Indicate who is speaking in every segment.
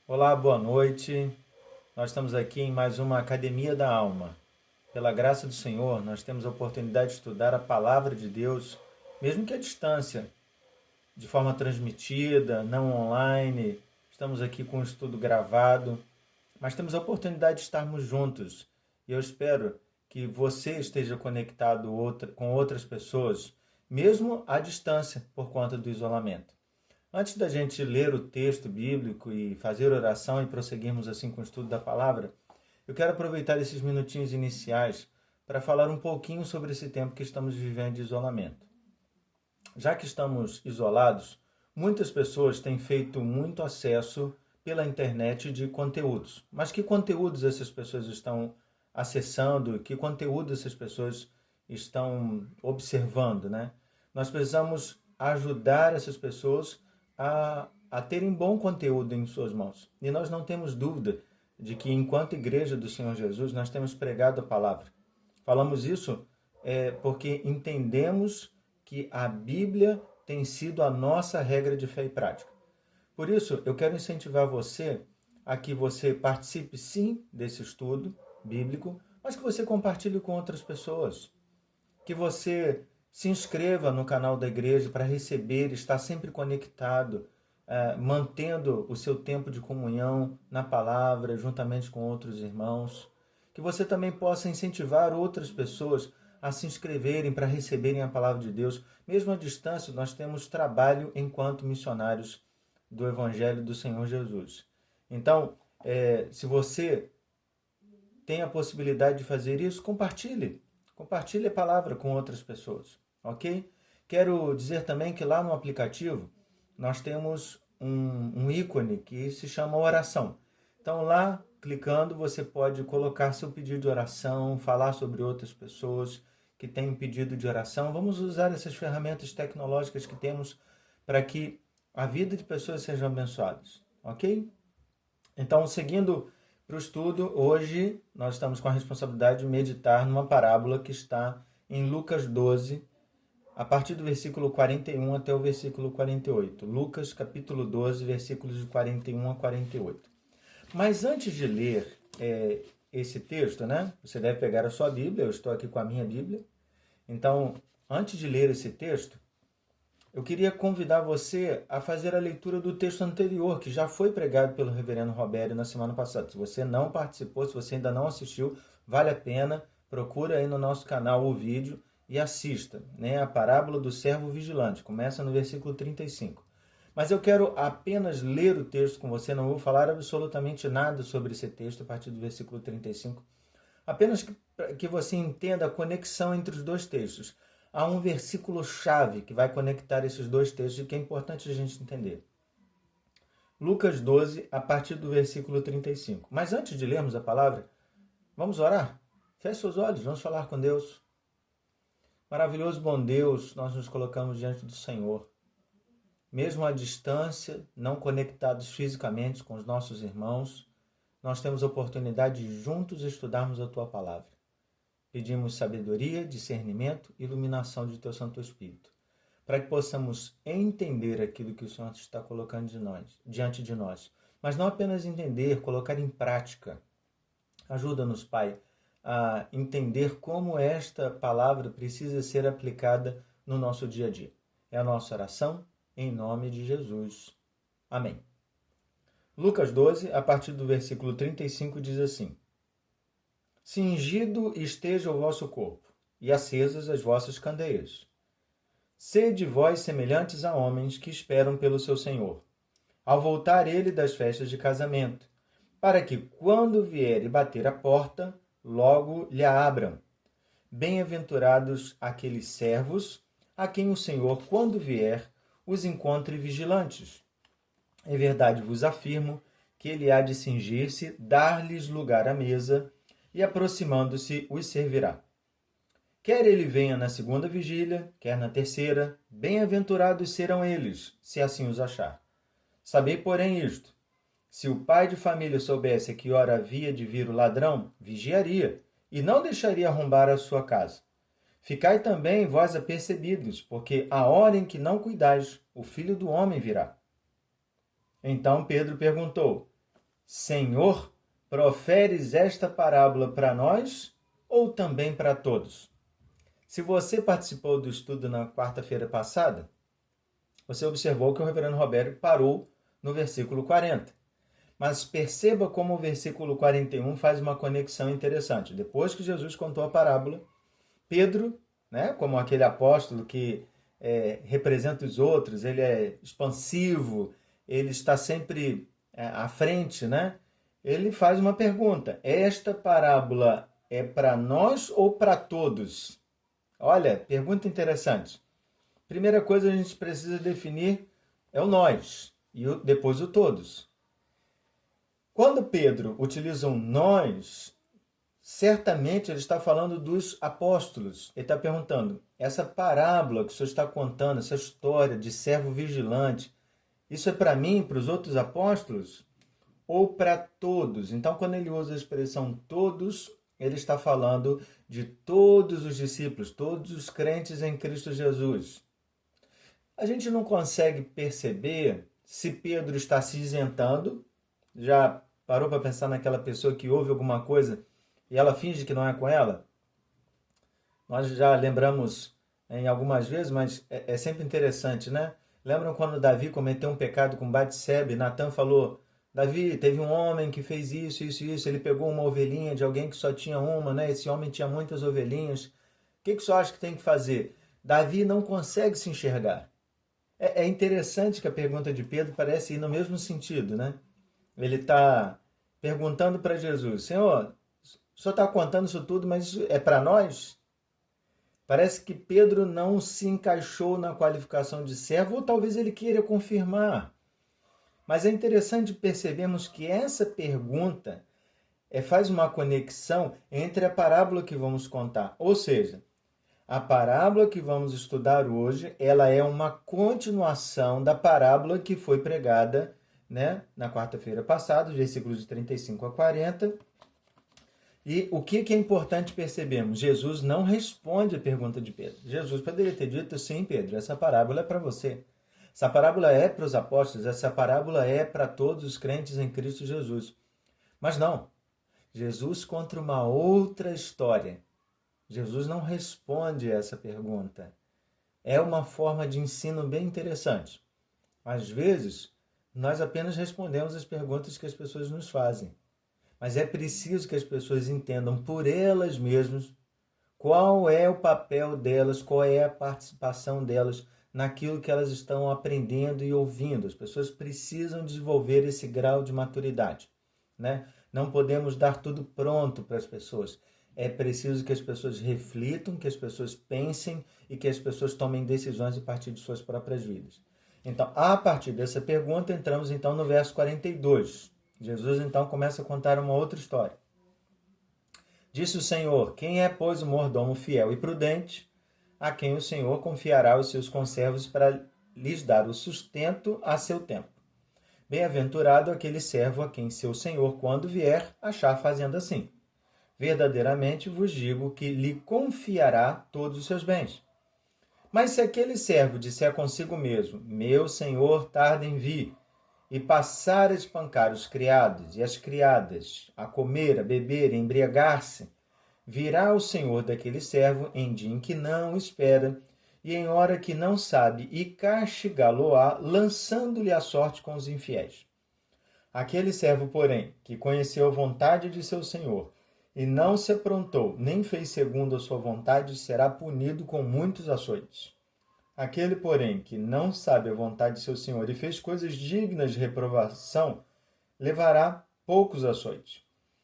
Speaker 1: Olá, boa noite. Nós estamos aqui em mais uma Academia da Alma. Pela graça do Senhor, nós temos a oportunidade de estudar a Palavra de Deus, mesmo que à distância, de forma transmitida, não online. Estamos aqui com o estudo gravado, mas temos a oportunidade de estarmos juntos. E eu espero que você esteja conectado com outras pessoas, mesmo à distância, por conta do isolamento. Antes da gente ler o texto bíblico e fazer oração e prosseguirmos assim com o estudo da palavra, eu quero aproveitar esses minutinhos iniciais para falar um pouquinho sobre esse tempo que estamos vivendo de isolamento. Já que estamos isolados, muitas pessoas têm feito muito acesso pela internet de conteúdos. Mas que conteúdos essas pessoas estão acessando? Que conteúdo essas pessoas estão observando, né? Nós precisamos ajudar essas pessoas a terem bom conteúdo em suas mãos. E nós não temos dúvida de que, enquanto Igreja do Senhor Jesus, nós temos pregado a palavra. Falamos isso porque entendemos que a Bíblia tem sido a nossa regra de fé e prática. Por isso, eu quero incentivar você a que você participe sim desse estudo bíblico, mas que você compartilhe com outras pessoas. Que você se inscreva no canal da igreja para receber, estar sempre conectado, mantendo o seu tempo de comunhão na palavra, juntamente com outros irmãos. Que você também possa incentivar outras pessoas a se inscreverem para receberem a palavra de Deus. Mesmo à distância, nós temos trabalho enquanto missionários do Evangelho do Senhor Jesus. Então, se você tem a possibilidade de fazer isso, compartilhe. Compartilhe a palavra com outras pessoas, ok? Quero dizer também que lá no aplicativo nós temos um ícone que se chama oração. Então lá, clicando, você pode colocar seu pedido de oração, falar sobre outras pessoas que têm um pedido de oração. Vamos usar essas ferramentas tecnológicas que temos para que a vida de pessoas seja abençoada, ok? Então, seguindo para o estudo, hoje nós estamos com a responsabilidade de meditar numa parábola que está em Lucas 12, a partir do versículo 41 até o versículo 48. Lucas, capítulo 12, versículos de 41 a 48. Mas antes de ler esse texto, né? Você deve pegar a sua Bíblia, eu estou aqui com a minha Bíblia. Então, antes de ler esse texto, eu queria convidar você a fazer a leitura do texto anterior, que já foi pregado pelo reverendo Robério na semana passada. Se você não participou, se você ainda não assistiu, vale a pena, procura aí no nosso canal o vídeo e assista, né? A parábola do servo vigilante, começa no versículo 35. Mas eu quero apenas ler o texto com você, não vou falar absolutamente nada sobre esse texto a partir do versículo 35. Apenas que você entenda a conexão entre os dois textos. Há um versículo-chave que vai conectar esses dois textos e que é importante a gente entender. Lucas 12, a partir do versículo 35. Mas antes de lermos a palavra, vamos orar? Feche seus olhos, vamos falar com Deus. Maravilhoso bom Deus, nós nos colocamos diante do Senhor. Mesmo à distância, não conectados fisicamente com os nossos irmãos, nós temos a oportunidade de juntos estudarmos a Tua palavra. Pedimos sabedoria, discernimento e iluminação de Teu Santo Espírito, para que possamos entender aquilo que o Senhor está colocando diante de nós. Mas não apenas entender, colocar em prática. Ajuda-nos, Pai, a entender como esta palavra precisa ser aplicada no nosso dia a dia. É a nossa oração, em nome de Jesus. Amém. Lucas 12, a partir do versículo 35, diz assim: Cingido esteja o vosso corpo, e acesas as vossas candeias. Sede vós semelhantes a homens que esperam pelo seu Senhor, ao voltar ele das festas de casamento, para que, quando vier e bater a porta, logo lhe abram. Bem-aventurados aqueles servos, a quem o Senhor, quando vier, os encontre vigilantes. Em verdade vos afirmo que ele há de cingir-se, dar-lhes lugar à mesa, e aproximando-se os servirá. Quer ele venha na segunda vigília, quer na terceira, bem-aventurados serão eles, se assim os achar. Sabei, porém, isto: se o pai de família soubesse a que hora havia de vir o ladrão, vigiaria, e não deixaria arrombar a sua casa. Ficai também vós apercebidos, porque a hora em que não cuidais, o Filho do Homem virá. Então Pedro perguntou: Senhor, proferes esta parábola para nós ou também para todos? Se você participou do estudo na quarta-feira passada, você observou que o reverendo Roberto parou no versículo 40. Mas perceba como o versículo 41 faz uma conexão interessante. Depois que Jesus contou a parábola, Pedro, né, como aquele apóstolo que representa os outros, ele é expansivo, ele está sempre à frente, né? Ele faz uma pergunta: esta parábola é para nós ou para todos? Olha, pergunta interessante. Primeira coisa a gente precisa definir é o nós e depois o todos. Quando Pedro utiliza um nós, certamente ele está falando dos apóstolos. Ele está perguntando, essa parábola que o senhor está contando, essa história de servo vigilante, isso é para mim, para os outros apóstolos? Ou para todos? Então, quando ele usa a expressão todos, ele está falando de todos os discípulos, todos os crentes em Cristo Jesus. A gente não consegue perceber se Pedro está se isentando. Já parou para pensar naquela pessoa que ouve alguma coisa e ela finge que não é com ela? Nós já lembramos em algumas vezes, mas é sempre interessante, né? Lembram quando Davi cometeu um pecado com Batseba e Natan falou: Davi, teve um homem que fez isso, isso, isso. Ele pegou uma ovelhinha de alguém que só tinha uma, né? Esse homem tinha muitas ovelhinhas. O que você acha que tem que fazer? Davi não consegue se enxergar. É interessante que a pergunta de Pedro parece ir no mesmo sentido, né? Ele está perguntando para Jesus: Senhor, o senhor está contando isso tudo, mas isso é para nós? Parece que Pedro não se encaixou na qualificação de servo, ou talvez ele queira confirmar. Mas é interessante percebermos que essa pergunta faz uma conexão entre a parábola que vamos contar. Ou seja, a parábola que vamos estudar hoje, ela é uma continuação da parábola que foi pregada, né, na quarta-feira passada, versículos de 35 a 40. E o que é importante percebermos? Jesus não responde a pergunta de Pedro. Jesus poderia ter dito: sim, Pedro, essa parábola é para você. Essa parábola é para os apóstolos, essa parábola é para todos os crentes em Cristo Jesus. Mas não. Jesus conta uma outra história. Jesus não responde essa pergunta. É uma forma de ensino bem interessante. Às vezes, nós apenas respondemos as perguntas que as pessoas nos fazem. Mas é preciso que as pessoas entendam por elas mesmas qual é o papel delas, qual é a participação delas naquilo que elas estão aprendendo e ouvindo. As pessoas precisam desenvolver esse grau de maturidade, né? Não podemos dar tudo pronto para as pessoas. É preciso que as pessoas reflitam, que as pessoas pensem e que as pessoas tomem decisões a partir de suas próprias vidas. Então, a partir dessa pergunta, entramos então no verso 42. Jesus então começa a contar uma outra história. Disse o Senhor: quem é, pois, o mordomo fiel e prudente, a quem o Senhor confiará os seus conservos para lhes dar o sustento a seu tempo? Bem-aventurado aquele servo a quem seu Senhor, quando vier, achar fazendo assim. Verdadeiramente vos digo que lhe confiará todos os seus bens. Mas se aquele servo disser consigo mesmo: meu senhor tarda em vir, e passar a espancar os criados e as criadas, a comer, a beber e embriagar-se, virá o senhor daquele servo em dia em que não espera e em hora que não sabe, e castigá-lo-á, lançando-lhe a sorte com os infiéis. Aquele servo, porém, que conheceu a vontade de seu senhor e não se aprontou, nem fez segundo a sua vontade, será punido com muitos açoites. Aquele, porém, que não sabe a vontade de seu senhor e fez coisas dignas de reprovação, levará poucos açoites.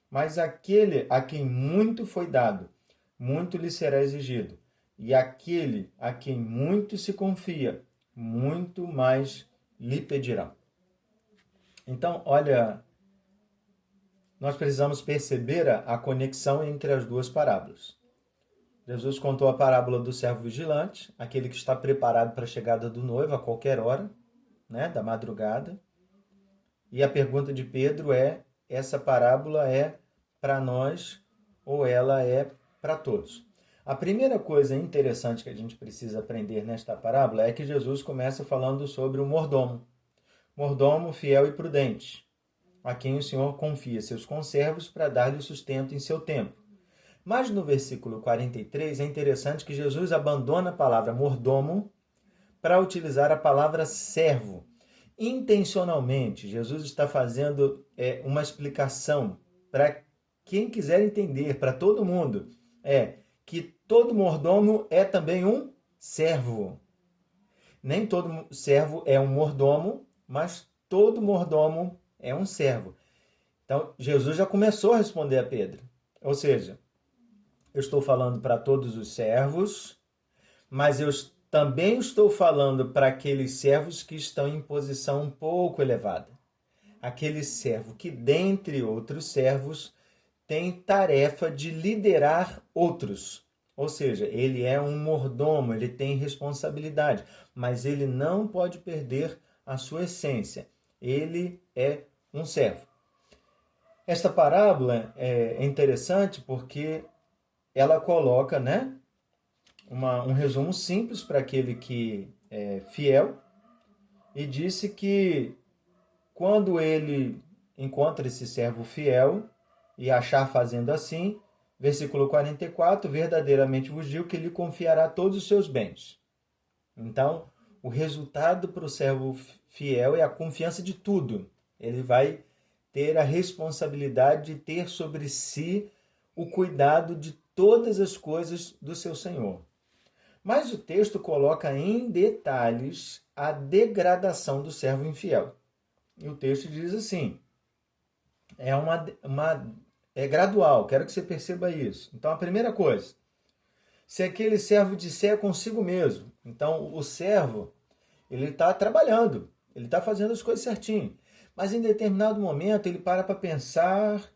Speaker 1: Mas aquele a quem muito foi dado, muito lhe será exigido. E aquele a quem muito se confia, muito mais lhe pedirão. Então, olha, nós precisamos perceber a conexão entre as duas parábolas. Jesus contou a parábola do servo vigilante, aquele que está preparado para a chegada do noivo a qualquer hora, né, da madrugada. E a pergunta de Pedro é: essa parábola é para nós ou ela é para todos? A primeira coisa interessante que a gente precisa aprender nesta parábola é que Jesus começa falando sobre o mordomo. Mordomo fiel e prudente. a quem o Senhor confia seus conservos para dar-lhe o sustento em seu tempo. Mas no versículo 43 é interessante que Jesus abandona a palavra mordomo para utilizar a palavra servo. Intencionalmente, Jesus está fazendo uma explicação para quem quiser entender, para todo mundo, que todo mordomo é também um servo. Nem todo servo é um mordomo, mas todo mordomo é um servo. Então, Jesus já começou a responder a Pedro. Ou seja, eu estou falando para todos os servos, mas eu também estou falando para aqueles servos que estão em posição um pouco elevada. Aquele servo que, dentre outros servos, tem tarefa de liderar outros. Ou seja, ele é um mordomo, ele tem responsabilidade, mas ele não pode perder a sua essência. Ele é um servo. Esta parábola é interessante porque ela coloca, um resumo simples para aquele que é fiel e disse que quando ele encontra esse servo fiel e achar fazendo assim, versículo 44, verdadeiramente vos digo que lhe confiará todos os seus bens. Então, o resultado para o servo fiel é a confiança de tudo. Ele vai ter a responsabilidade de ter sobre si o cuidado de todas as coisas do seu Senhor. Mas o texto coloca em detalhes a degradação do servo infiel. E o texto diz assim, é gradual, quero que você perceba isso. Então, a primeira coisa, se aquele servo disser consigo mesmo, então o servo, ele está trabalhando, ele está fazendo as coisas certinho, mas em determinado momento ele para pensar,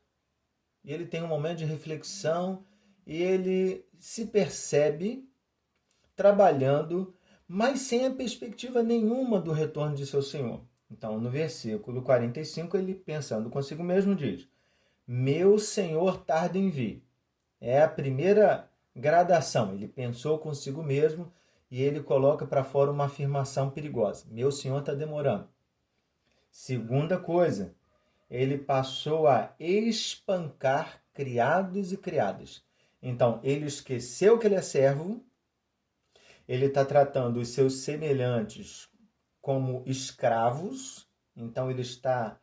Speaker 1: e ele tem um momento de reflexão, e ele se percebe trabalhando, mas sem a perspectiva nenhuma do retorno de seu Senhor. Então, no versículo 45, ele, pensando consigo mesmo, diz: meu Senhor tarda em vir. É a primeira gradação. Ele pensou consigo mesmo e ele coloca para fora uma afirmação perigosa: meu Senhor está demorando. Segunda coisa, ele passou a espancar criados e criadas. Então, ele esqueceu que ele é servo, ele está tratando os seus semelhantes como escravos, então ele está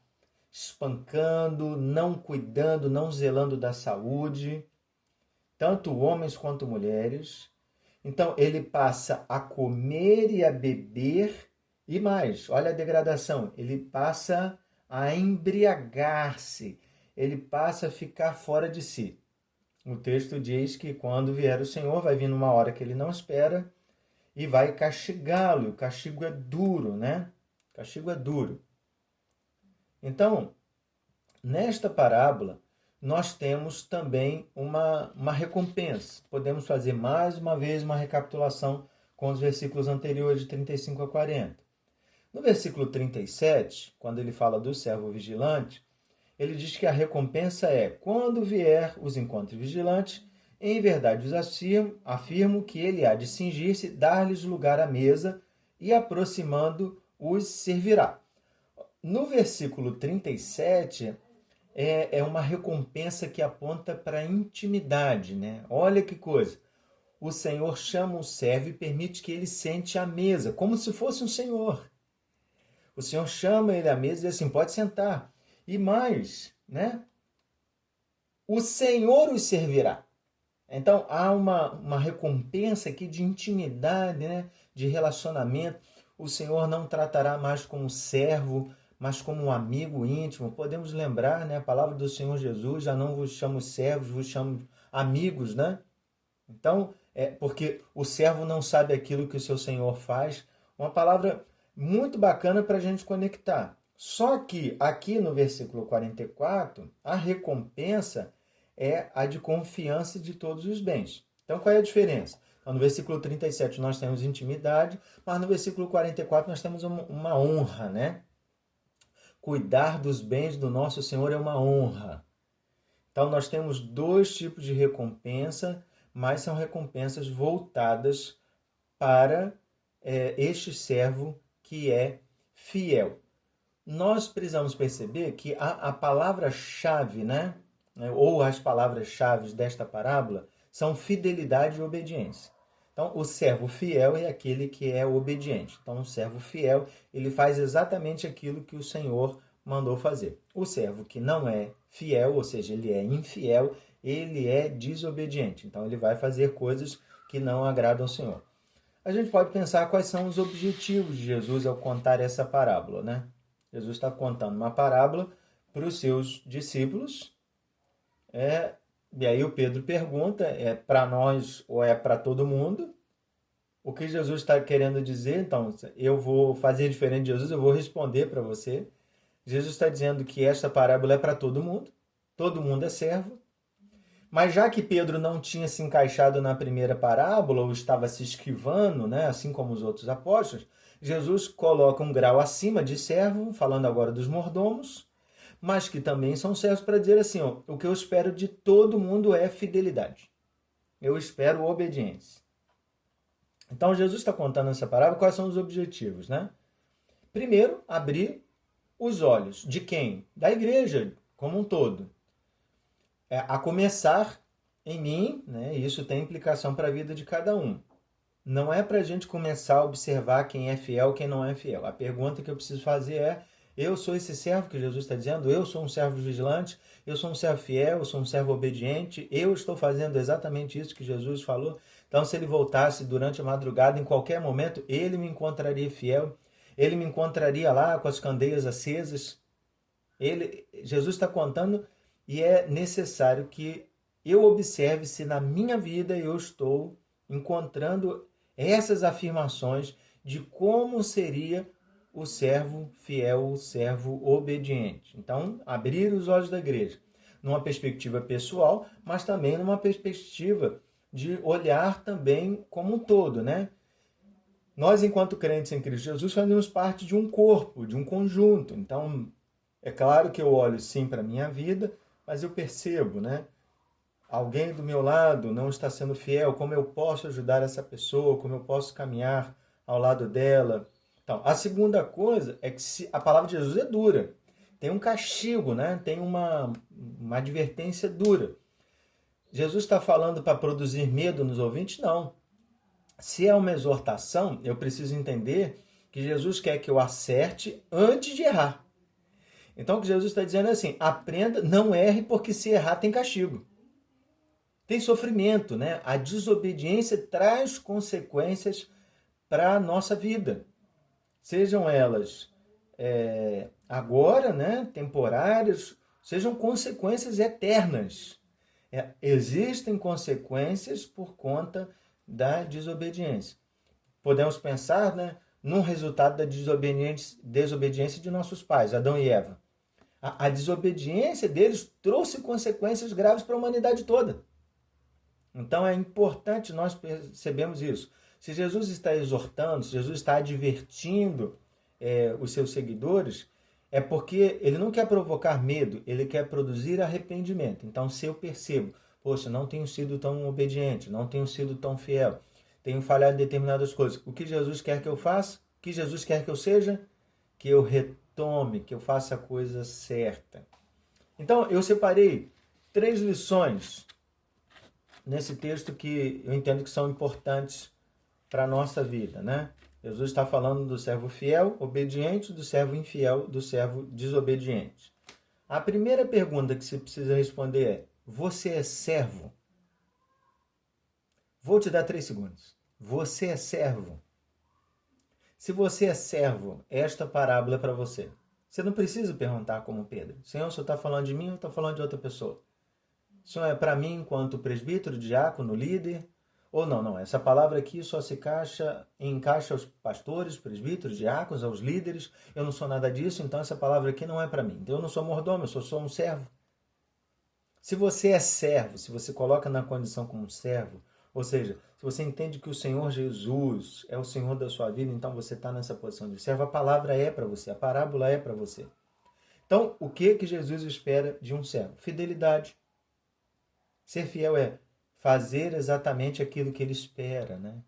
Speaker 1: espancando, não cuidando, não zelando da saúde, tanto homens quanto mulheres. Então ele passa a comer e a beber, e mais, olha a degradação, ele passa a embriagar-se, ele passa a ficar fora de si. O texto diz que quando vier o Senhor, vai vir numa hora que ele não espera e vai castigá-lo. O castigo é duro, né? O castigo é duro. Então, nesta parábola, nós temos também uma recompensa. Podemos fazer mais uma vez uma recapitulação com os versículos anteriores de 35 a 40. No versículo 37, quando ele fala do servo vigilante, ele diz que a recompensa é: quando vier os encontre vigilantes, em verdade os afirmo que ele há de cingir-se, dar-lhes lugar à mesa e, aproximando, os servirá. No versículo 37, é uma recompensa que aponta para a intimidade, né? Olha que coisa. O Senhor chama o servo e permite que ele sente à mesa, como se fosse um senhor. O Senhor chama ele à mesa e diz assim: pode sentar. E mais, né? O Senhor os servirá. Então há uma recompensa aqui de intimidade, né? De relacionamento. O Senhor não tratará mais como servo, mas como um amigo íntimo. Podemos lembrar, né? A palavra do Senhor Jesus: já não vos chamo servos, vos chamo amigos, né? Então, porque o servo não sabe aquilo que o seu Senhor faz. Uma palavra muito bacana para a gente conectar. Só que aqui no versículo 44, a recompensa é a de confiança de todos os bens. Então, qual é a diferença? Então, no versículo 37 nós temos intimidade, mas no versículo 44 nós temos uma honra, né? Cuidar dos bens do nosso Senhor é uma honra. Então, nós temos dois tipos de recompensa, mas são recompensas voltadas para este servo que é fiel. nós precisamos perceber que a palavra-chave, né? Ou as palavras-chave desta parábola são fidelidade e obediência. Então, o servo fiel é aquele que é obediente. Então, o servo fiel, ele faz exatamente aquilo que o Senhor mandou fazer. O servo que não é fiel, ou seja, ele é infiel, ele é desobediente. Então, ele vai fazer coisas que não agradam ao Senhor. A gente pode pensar quais são os objetivos de Jesus ao contar essa parábola, né? Jesus está contando uma parábola para os seus discípulos, e aí o Pedro pergunta, é para nós ou é para todo mundo? O que Jesus está querendo dizer? Então, eu vou fazer diferente de Jesus, eu vou responder para você. Jesus está dizendo que esta parábola é para todo mundo é servo. Mas já que Pedro não tinha se encaixado na primeira parábola, ou estava se esquivando, né, assim como os outros apóstolos, Jesus coloca um grau acima de servo, falando agora dos mordomos, mas que também são servos, para dizer assim, ó, o que eu espero de todo mundo é fidelidade. Eu espero obediência. Então Jesus está contando nessa parábola quais são os objetivos, né? Primeiro, abrir os olhos de quem? Da igreja como um todo. A começar em mim, né? Isso tem implicação para a vida de cada um. Não é para a gente começar a observar quem é fiel e quem não é fiel. A pergunta que eu preciso fazer é: eu sou esse servo que Jesus está dizendo? Eu sou um servo vigilante? Eu sou um servo fiel? Eu sou um servo obediente? Eu estou fazendo exatamente isso que Jesus falou? Então, se ele voltasse durante a madrugada, em qualquer momento, ele me encontraria fiel? Ele me encontraria lá com as candeias acesas? Jesus está contando, e é necessário que eu observe se na minha vida eu estou encontrando essas afirmações de como seria o servo fiel, o servo obediente. Então, abrir os olhos da igreja, numa perspectiva pessoal, mas também numa perspectiva de olhar também como um todo, né? Nós, enquanto crentes em Cristo Jesus, fazemos parte de um corpo, de um conjunto. Então, é claro que eu olho sim para a minha vida, mas eu percebo, né? Alguém do meu lado não está sendo fiel, como eu posso ajudar essa pessoa, como eu posso caminhar ao lado dela. Então, a segunda coisa é que a palavra de Jesus é dura. Tem um castigo, né? Tem uma advertência dura. Jesus está falando para produzir medo nos ouvintes? Não. Se é uma exortação, eu preciso entender que Jesus quer que eu acerte antes de errar. Então, o que Jesus está dizendo é assim: aprenda, não erre, porque se errar tem castigo. Tem sofrimento, né? A desobediência traz consequências para a nossa vida. Sejam elas agora, né, temporárias, sejam consequências eternas. Existem consequências por conta da desobediência. Podemos pensar, né, num resultado da desobediência de nossos pais, Adão e Eva. A desobediência deles trouxe consequências graves para a humanidade toda. Então é importante nós percebermos isso. Se Jesus está exortando, se Jesus está advertindo os seus seguidores, é porque ele não quer provocar medo, ele quer produzir arrependimento. Então, se eu percebo, poxa, não tenho sido tão obediente, não tenho sido tão fiel, tenho falhado em determinadas coisas, o que Jesus quer que eu faça? O que Jesus quer que eu seja? Que eu retome, que eu faça a coisa certa. Então, eu separei 3 lições nesse texto que eu entendo que são importantes para a nossa vida, né? Jesus está falando do servo fiel, obediente, do servo infiel, do servo desobediente. A primeira pergunta que você precisa responder é: você é servo? Vou te dar 3 segundos. Você é servo? Se você é servo, esta parábola é para você. Você não precisa perguntar como Pedro: Senhor, o senhor está falando de mim ou está falando de outra pessoa? Isso é para mim enquanto presbítero, diácono, líder? Ou não, essa palavra aqui só se encaixa aos pastores, presbíteros, diáconos, aos líderes. Eu não sou nada disso, então essa palavra aqui não é para mim. Eu não sou mordomo, eu sou um servo. Se você é servo, se você coloca na condição como servo, ou seja, se você entende que o Senhor Jesus é o Senhor da sua vida, então você está nessa posição de servo, a palavra é para você, a parábola é para você. Então, o que Jesus espera de um servo? Fidelidade. Ser fiel é fazer exatamente aquilo que ele espera, né?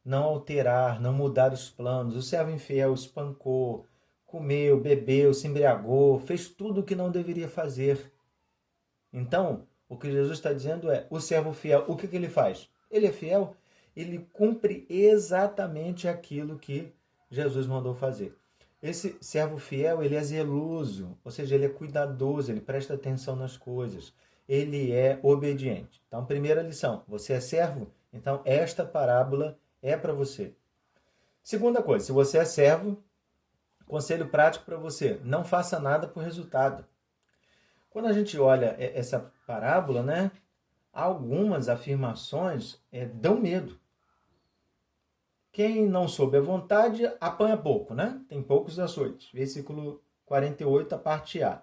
Speaker 1: Não alterar, não mudar os planos. O servo infiel espancou, comeu, bebeu, se embriagou, fez tudo o que não deveria fazer. Então, o que Jesus está dizendo é, o servo fiel, o que ele faz? Ele é fiel, ele cumpre exatamente aquilo que Jesus mandou fazer. Esse servo fiel, ele é zeloso, ou seja, ele é cuidadoso, ele presta atenção nas coisas, ele é obediente. Então, primeira lição, você é servo? Então, esta parábola é para você. Segunda coisa, se você é servo, conselho prático para você, não faça nada por resultado. Quando a gente olha essa parábola, né, algumas afirmações dão medo. Quem não soube a vontade, apanha pouco, né? Tem poucos açoites. Versículo 48, a parte A.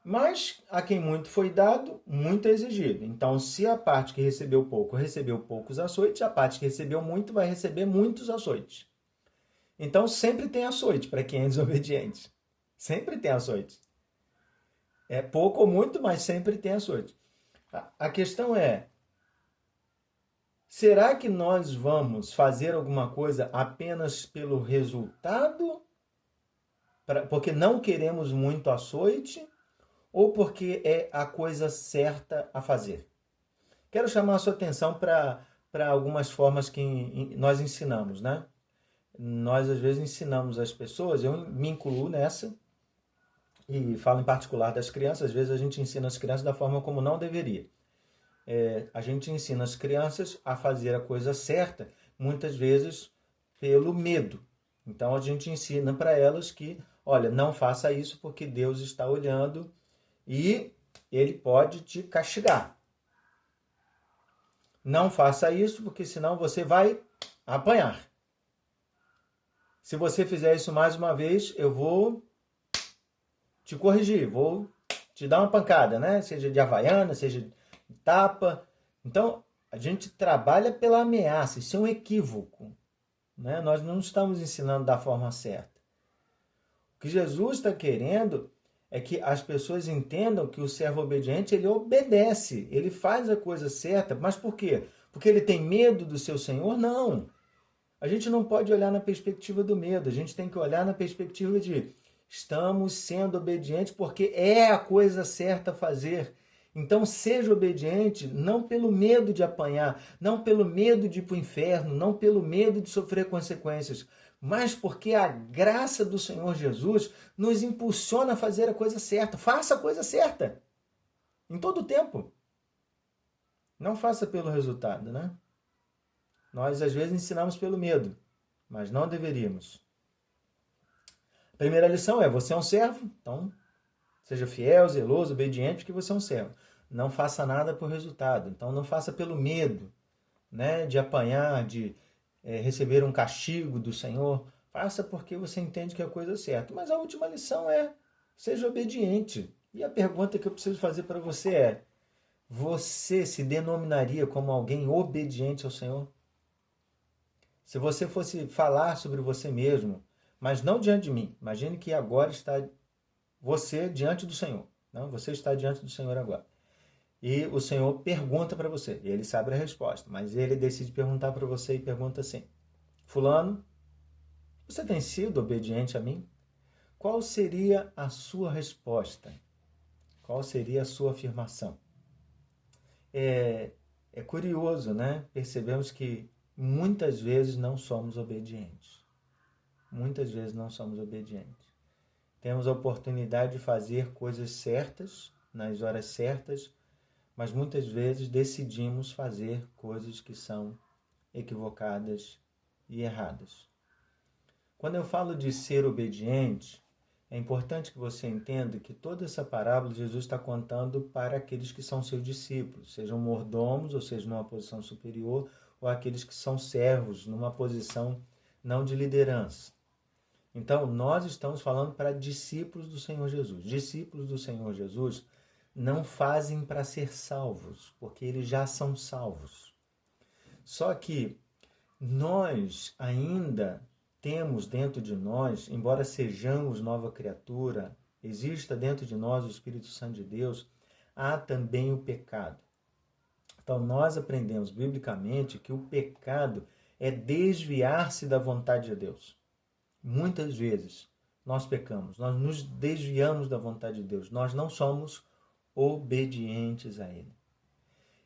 Speaker 1: Mas a quem muito foi dado, muito é exigido. Então, se a parte que recebeu pouco recebeu poucos açoites, a parte que recebeu muito vai receber muitos açoites. Então, sempre tem açoite para quem é desobediente. Sempre tem açoite. É pouco ou muito, mas sempre tem açoite. A questão é, será que nós vamos fazer alguma coisa apenas pelo resultado? Porque não queremos muito açoite? Ou porque é a coisa certa a fazer? Quero chamar a sua atenção para algumas formas que nós ensinamos, né? Nós, às vezes, ensinamos as pessoas, eu me incluo nessa, e falo em particular das crianças, às vezes a gente ensina as crianças da forma como não deveria. A gente ensina as crianças a fazer a coisa certa, muitas vezes pelo medo. Então a gente ensina para elas que, olha, não faça isso porque Deus está olhando e Ele pode te castigar. Não faça isso porque senão você vai apanhar. Se você fizer isso mais uma vez, eu vou te corrigir, vou te dar uma pancada, né? Seja de havaiana, seja de tapa. Então, a gente trabalha pela ameaça, isso é um equívoco, né? Nós não estamos ensinando da forma certa. O que Jesus está querendo é que as pessoas entendam que o servo obediente, ele obedece, ele faz a coisa certa, mas por quê? Porque ele tem medo do seu Senhor? Não. A gente não pode olhar na perspectiva do medo, a gente tem que olhar na perspectiva de estamos sendo obedientes porque é a coisa certa a fazer. Então seja obediente não pelo medo de apanhar, não pelo medo de ir para o inferno, não pelo medo de sofrer consequências, mas porque a graça do Senhor Jesus nos impulsiona a fazer a coisa certa. Faça a coisa certa, em todo o tempo. Não faça pelo resultado, né? Nós, às vezes, ensinamos pelo medo, mas não deveríamos. A primeira lição é, você é um servo, então seja fiel, zeloso, obediente, porque você é um servo. Não faça nada por resultado, então não faça pelo medo, né, de apanhar, de receber um castigo do Senhor. Faça porque você entende que é a coisa certa. Mas a última lição é, seja obediente. E a pergunta que eu preciso fazer para você é, você se denominaria como alguém obediente ao Senhor? Se você fosse falar sobre você mesmo, mas não diante de mim, imagine que agora está você diante do Senhor. Não? Você está diante do Senhor agora. E o Senhor pergunta para você, e ele sabe a resposta, mas ele decide perguntar para você e pergunta assim: Fulano, você tem sido obediente a mim? Qual seria a sua resposta? Qual seria a sua afirmação? É curioso, né? Percebemos que muitas vezes não somos obedientes. Muitas vezes não somos obedientes. Temos a oportunidade de fazer coisas certas, nas horas certas, mas muitas vezes decidimos fazer coisas que são equivocadas e erradas. Quando eu falo de ser obediente, é importante que você entenda que toda essa parábola Jesus está contando para aqueles que são seus discípulos, sejam mordomos, ou seja, numa posição superior, ou aqueles que são servos, numa posição não de liderança. Então, nós estamos falando para discípulos do Senhor Jesus. Discípulos do Senhor Jesus não fazem para ser salvos, porque eles já são salvos. Só que nós ainda temos dentro de nós, embora sejamos nova criatura, exista dentro de nós o Espírito Santo de Deus, há também o pecado. Então, nós aprendemos biblicamente que o pecado é desviar-se da vontade de Deus. Muitas vezes nós pecamos, nós nos desviamos da vontade de Deus, nós não somos obedientes a Ele.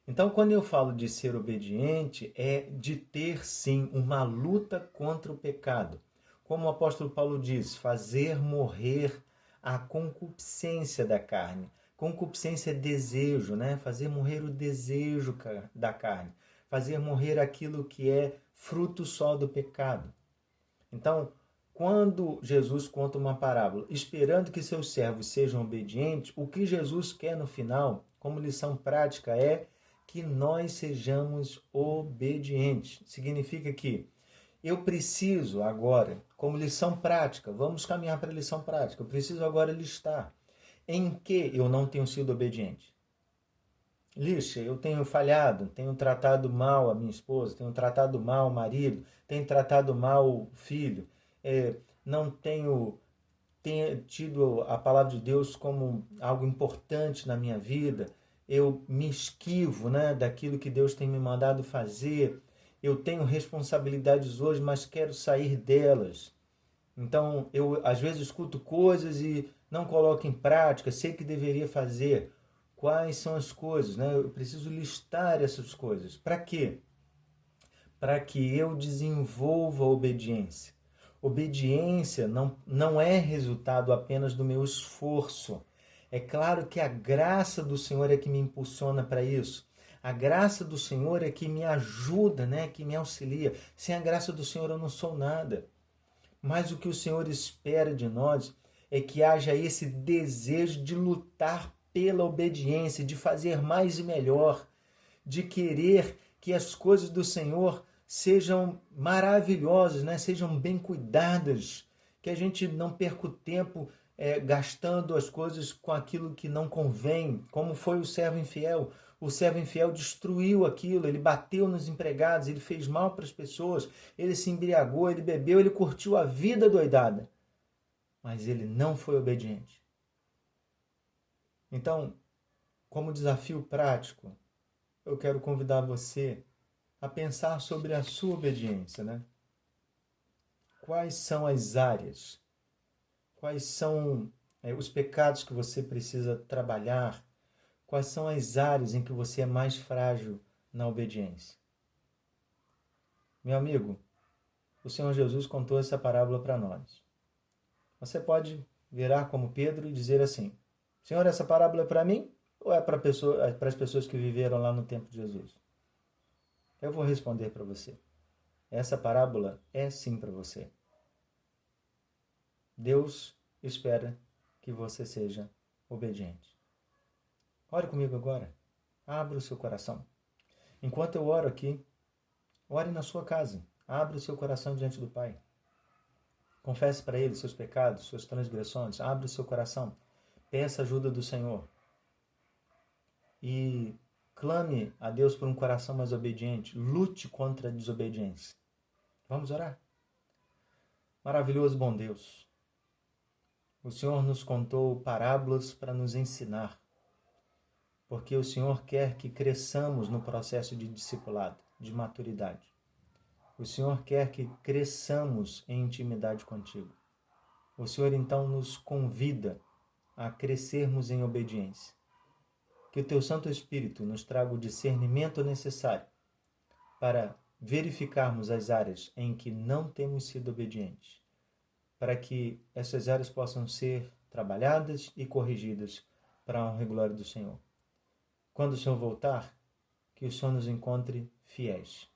Speaker 1: Então, quando eu falo de ser obediente, é de ter sim uma luta contra o pecado. Como o apóstolo Paulo diz, fazer morrer a concupiscência da carne. Concupiscência é desejo, né? Fazer morrer o desejo da carne. Fazer morrer aquilo que é fruto só do pecado. Então, quando Jesus conta uma parábola, esperando que seus servos sejam obedientes, o que Jesus quer no final, como lição prática, é que nós sejamos obedientes. Significa que eu preciso agora, como lição prática, vamos caminhar para a lição prática, eu preciso agora listar em que eu não tenho sido obediente. Lixa, eu tenho falhado, tenho tratado mal a minha esposa, tenho tratado mal o marido, tenho tratado mal o filho, não tenho tido a palavra de Deus como algo importante na minha vida, eu me esquivo, né, daquilo que Deus tem me mandado fazer, eu tenho responsabilidades hoje, mas quero sair delas. Então, eu às vezes escuto coisas e não coloco em prática, sei que deveria fazer. Quais são as coisas, né? Eu preciso listar essas coisas. Para quê? Para que eu desenvolva a obediência. Obediência não é resultado apenas do meu esforço. É claro que a graça do Senhor é que me impulsiona para isso. A graça do Senhor é que me ajuda, né? Que me auxilia. Sem a graça do Senhor eu não sou nada. Mas o que o Senhor espera de nós é que haja esse desejo de lutar pela obediência, de fazer mais e melhor, de querer que as coisas do Senhor sejam maravilhosas, né? Sejam bem cuidadas, que a gente não perca o tempo gastando as coisas com aquilo que não convém, como foi o servo infiel. O servo infiel destruiu aquilo, ele bateu nos empregados, ele fez mal para as pessoas, ele se embriagou, ele bebeu, ele curtiu a vida doidada. Mas ele não foi obediente. Então, como desafio prático, eu quero convidar você a pensar sobre a sua obediência, né? Quais são as áreas? Quais são os pecados que você precisa trabalhar? Quais são as áreas em que você é mais frágil na obediência? Meu amigo, o Senhor Jesus contou essa parábola para nós. Você pode virar como Pedro e dizer assim: Senhor, essa parábola é para mim ou é para as pessoas que viveram lá no tempo de Jesus? Eu vou responder para você. Essa parábola é sim para você. Deus espera que você seja obediente. Ore comigo agora. Abra o seu coração. Enquanto eu oro aqui, ore na sua casa. Abra o seu coração diante do Pai. Confesse para Ele seus pecados, suas transgressões. Abra o seu coração. Peça ajuda do Senhor. E clame a Deus por um coração mais obediente. Lute contra a desobediência. Vamos orar? Maravilhoso bom Deus. O Senhor nos contou parábolas para nos ensinar. Porque o Senhor quer que cresçamos no processo de discipulado, de maturidade. O Senhor quer que cresçamos em intimidade contigo. O Senhor então nos convida a crescermos em obediência. Que o teu Santo Espírito nos traga o discernimento necessário para verificarmos as áreas em que não temos sido obedientes, para que essas áreas possam ser trabalhadas e corrigidas para a honra e glória do Senhor. Quando o Senhor voltar, que o Senhor nos encontre fiéis.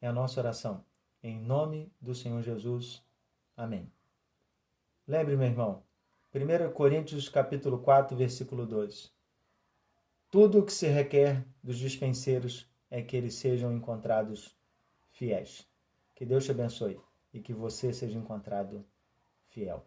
Speaker 1: É a nossa oração. Em nome do Senhor Jesus. Amém. Lembre, meu irmão, 1 Coríntios capítulo 4, versículo 2. Tudo o que se requer dos dispenseiros é que eles sejam encontrados fiéis. Que Deus te abençoe e que você seja encontrado fiel.